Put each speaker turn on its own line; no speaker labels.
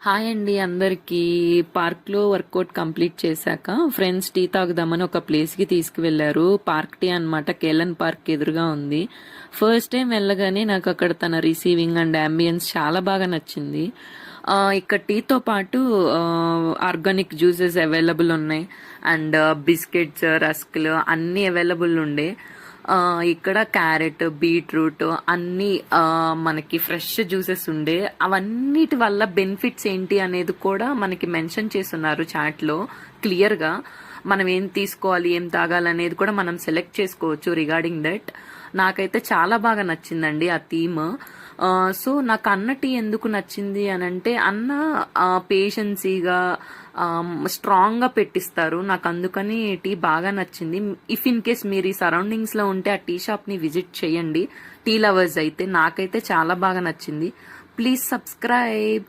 Hi అండి అందరికీ. పార్క్లో వర్కౌట్ కంప్లీట్ చేశాక ఫ్రెండ్స్ టీ తాగుదామని ఒక ప్లేస్కి తీసుకువెళ్లారు. పార్క్ టీ అన్నమాట. కేలన్ పార్క్ ఎదురుగా ఉంది. ఫస్ట్ టైం వెళ్ళగానే నాకు అక్కడ తన రిసీవింగ్ అండ్ అంబియన్స్ చాలా బాగా నచ్చింది. ఇక్కడ టీతో పాటు ఆర్గానిక్ జ్యూసెస్ అవైలబుల్ ఉన్నాయి అండ్ బిస్కెట్స్, రస్క్లు అన్నీ అవైలబుల్ ఉండే. ఇక్కడ క్యారెట్, బీట్రూట్ అన్ని మనకి ఫ్రెష్ జ్యూసెస్ ఉండే. అవన్నిటి వల్ల బెనిఫిట్స్ ఏంటి అనేది కూడా మనకి మెన్షన్ చేస్తున్నారు చాట్ లో క్లియర్ గా. మనం ఏం తీసుకోవాలి, ఏం తాగాలి అనేది కూడా మనం సెలెక్ట్ చేసుకోవచ్చు రిగార్డింగ్ దట్. నాకైతే చాలా బాగా నచ్చిందండి ఆ థీమ్. సో నాకు అన్న టీ ఎందుకు నచ్చింది అని అంటే, అన్న పేషెన్సీగా స్ట్రాంగ్ గా పెట్టిస్తారు. నాకు అందుకని టీ బాగా నచ్చింది. ఇఫ్ ఇన్ కేస్ మీరు ఈ సరౌండింగ్స్ లో ఉంటే ఆ టీ షాప్ ని విజిట్ చేయండి. టీ లవర్స్ అయితే నాకైతే చాలా బాగా నచ్చింది. Please subscribe.